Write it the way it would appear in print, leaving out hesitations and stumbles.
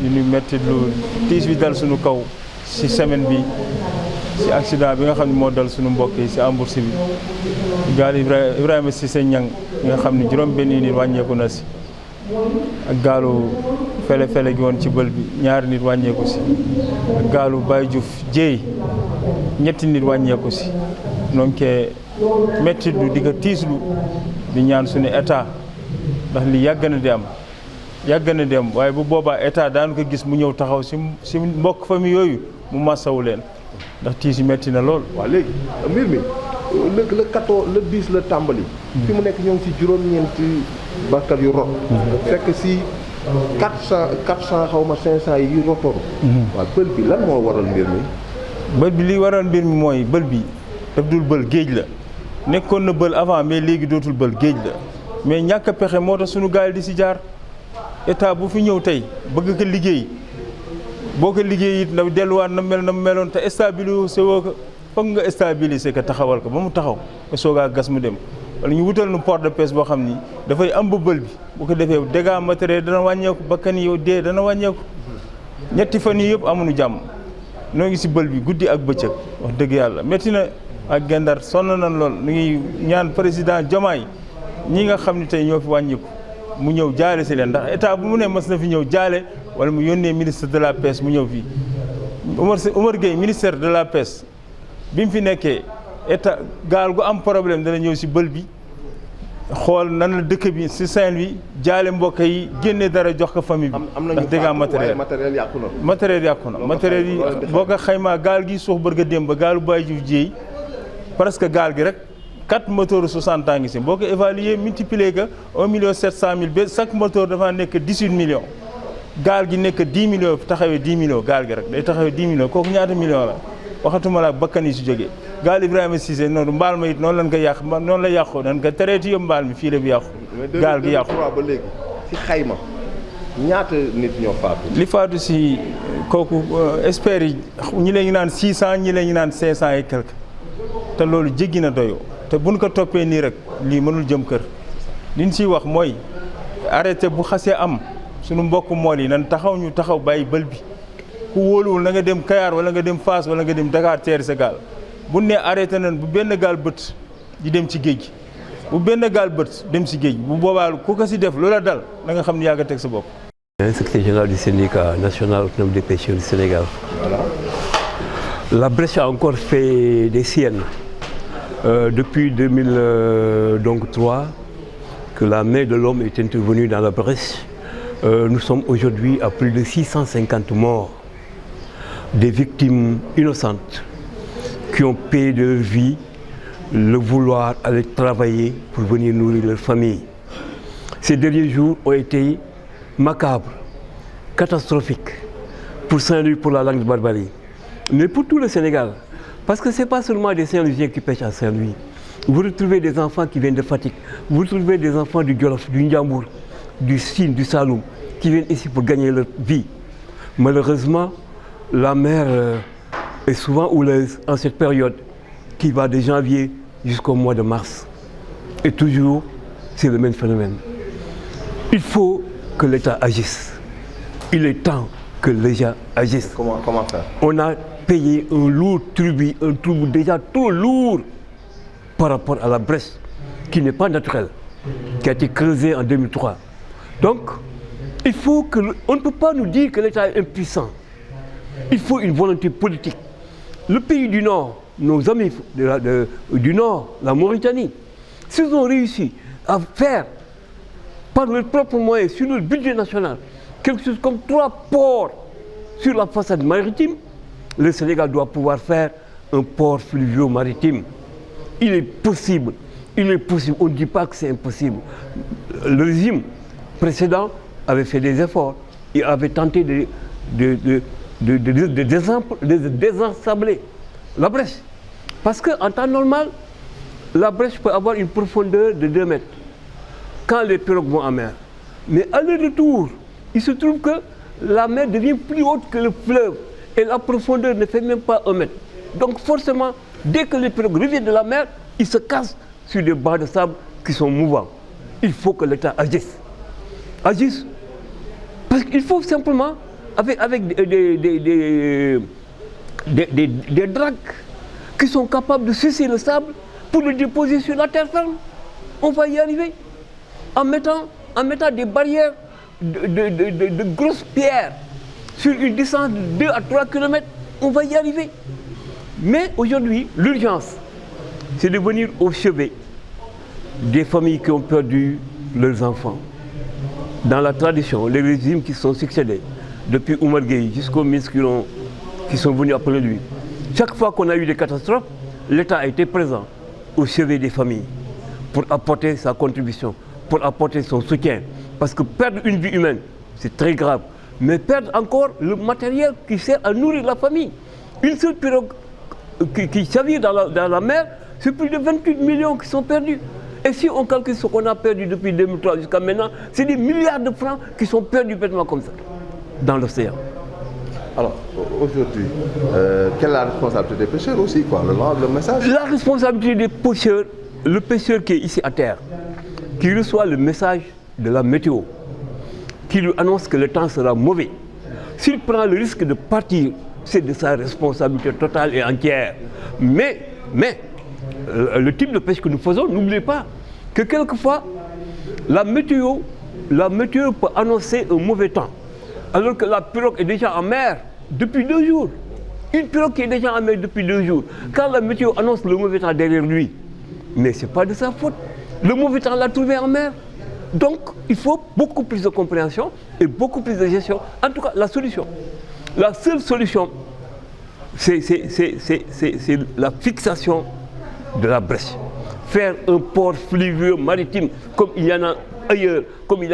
ñu metti lu tiis bi dal suñu kaw ci semaine bi ci accident bi nga xam ne moo dal suñu mbokk yi ci Amboursi bi gaal Ibrahima Cissé Niang nga xam ne juróom benn nit wàññeeku na ci ak gaalu fele gi woon ci bël bi ñaari nit wàññeeku ci ak gaalu Baye Diouf Dieye ñetti nit wàññeeku ci donc metti lu di ko tiislu di ñaan suñu état ndax li yàgg na di am waaye bu boobaa état daanu ko gis mu ñëw taxaw ci mbokk famille yooyu mu massawu leen ndax tiis yi metti na lool. waaw léegi mbir mi le 14 le 10 la tàmbali. fi mu nekk ñoo ngi ci juróom-ñeenti bakkan yu rot. fekk ci 400 xaw ma 500 yi rotoon. waaw bël bi lan moo waral mbir mi. bël bi li waral mbir mi mooy bël bi daf dul bël géej la nekkoon na bël avant mais léegi dootul bël géej la mais ñàkk a pexe moo tax sunu gaal di ci jaar état bu fi ñëw tey bëgg ko liggéey boo ko liggéey it na delluwaat na mel na meloon te stabilisé woo ko foog nga stabilisé ko taxawal ko ba mu taxaw nga soogaa gas mu dem wala ñu wutal nu port de pêche boo xam ni dafay ëmb bël bi bu ko defee dégâts matériels dana wàññeeku bakkan yow dee dana wàññeeku ñetti fan yi yëpp amuñu jàmm noo ngi ci bël bi guddi ak bëccëg wax dëgg yàlla métti na ak Gendar sonn nañ lool ñu ngi ñaan président Diomaye ñi nga xam ne tey ñoo fi wàññiku mu ñëw jaale ci leen ndax état bu mu ne mas na fi ñëw jaale wala mu yónnee ministre de la pêche mu ñëw fii Omar Gueye ministère de la pêche bi mu fi nekkee état gaal gu am problème dana ñëw ci bël bi xool nan la dëkk bi ci Saint-Louis jaale mbokk yi génne dara jox ko famille bi ndax dégâts matériel yàqu na matériel yi boo ko xaymaa gaal gi suux bërga démb ba gaalu Baye Diouf Dieye presque gaal gi rek 4 moteurs 60 ans ngi si boo ko évaluer multiplier que 1,7 million ba chaque moteur dafa nekk 18 millions gaal gi nekk 10 millions taxawee 10 millions gaal gi rek day taxawee 10 millions kooku ñaata millions la waxatuma la bakkan yi si jógee gaal Ibrahima Cissé noonu mbaal ma it noonu lañ ko yàq noonu la yàqoo dañ ko tereeti yëpp mbaal mi fii la bi yàqu gaal gi yàqu ba léegi si xayma ñaata nit ñoo faatu li faatu si kooku experts yi ñi leen ngi naan 600 ñi leen ngi naan 500 et quelque te loolu jéggi na doyoo te buñ ko toppee nii rek lii mënul jëm kër liñ siy wax mooy arrêté bu xasee am suñu mbokk mool yi nan taxaw ñu taxaw bàyyi bël bi ku wóoluwul na nga dem Kayar wala nga dem Fass wala nga dem Dakar teeri sa gaal bu ne arrêté nañ bu benn gaal bët di dem ci géej gi bu benn gaal bët dem ci géej bu boobaa ku ko si def loola dal na nga xam ne yaa nga teg sa bopp. Secrétaire général du syndicat national autonome des pêcheurs du Sénégal. Voilà. La Brèche a encore fait des siennes. Depuis 2003 que la main de l'homme est intervenue dans la Brèche, nous sommes aujourd'hui à plus de 650 morts, des victimes innocentes qui ont payé de leur vie le vouloir aller travailler pour venir nourrir leur famille. Ces derniers jours ont été macabres, catastrophiques pour Saint-Louis, pour la langue de Barbarie, mais pour tout le Sénégal. Parce que ce n'est pas seulement des Saint-Louisiens qui pêchent à Saint-Louis. Vous retrouvez des enfants qui viennent de Fatick, vous retrouvez des enfants du Jolof, du Ndiambour, du Sine, du Saloum, qui viennent ici pour gagner leur vie. Malheureusement, la mer est souvent houleuse en cette période qui va de janvier jusqu'au mois de mars. Et toujours, c'est le même phénomène. Il faut que l'État agisse. Il est temps que l'État agisse. Comment faire? On a payé un lourd tribut, un tribut déjà trop lourd par rapport à la Brèche, qui n'est pas naturelle, qui a été creusée en 2003. Donc, il faut que on ne peut pas nous dire que l'État est impuissant. Il faut une volonté politique. Le pays du Nord, nos amis du Nord, la Mauritanie, s'ils ont réussi à faire par leurs propres moyens, sur le budget national, quelque chose comme 3 ports sur la façade maritime, le Sénégal doit pouvoir faire un port fluvio-maritime. Il est possible, on ne dit pas que c'est impossible. Le régime précédent avait fait des efforts, il avait tenté de désensabler la Brèche. Parce qu'en temps normal, la Brèche peut avoir une profondeur de 2 mètres quand les pirogues vont en mer. Mais à leur retour, il se trouve que la mer devient plus haute que le fleuve et la profondeur ne fait même pas 1 mètre. Donc forcément, dès que les pirogues reviennent de la mer, ils se cassent sur des bancs de sable qui sont mouvants. Il faut que l'État agisse. Agisse parce qu'il faut simplement avec des dragues qui sont capables de sucer le sable pour le déposer sur la terre ferme. On va y arriver. En mettant des barrières de grosses pierres sur une distance de 2 à 3 km, on va y arriver. Mais aujourd'hui, l'urgence, c'est de venir au chevet des familles qui ont perdu leurs enfants. Dans la tradition, les régimes qui sont succédés, depuis Oumar Gueye jusqu'aux ministres qui sont venus après lui, chaque fois qu'on a eu des catastrophes, l'État a été présent au chevet des familles pour apporter sa contribution, pour apporter son soutien. Parce que perdre une vie humaine, c'est très grave. Mais perdre encore le matériel qui sert à nourrir la famille. Une seule pirogue qui chavire dans la mer, c'est plus de 28 millions qui sont perdus. Et si on calcule ce qu'on a perdu depuis 2003 jusqu'à maintenant, c'est des milliards de francs qui sont perdus bêtement comme ça, dans l'océan. Alors, aujourd'hui, quelle est la responsabilité des pêcheurs aussi, quoi, le message? La responsabilité des pêcheurs, le pêcheur qui est ici à terre, qui reçoit le message de la météo, qui lui annonce que le temps sera mauvais. S'il prend le risque de partir, c'est de sa responsabilité totale et entière. Mais, le type de pêche que nous faisons, n'oubliez pas que quelquefois, la météo peut annoncer un mauvais temps, alors que la pirogue est déjà en mer depuis 2 jours. Une pirogue qui est déjà en mer depuis 2 jours, quand la météo annonce le mauvais temps derrière lui, mais ce n'est pas de sa faute. Le mauvais temps l'a trouvé en mer. Donc, il faut beaucoup plus de compréhension et beaucoup plus de gestion. En tout cas, la seule solution, c'est la fixation de la brèche. Faire un port fluvieux maritime comme il y en a ailleurs, comme il y a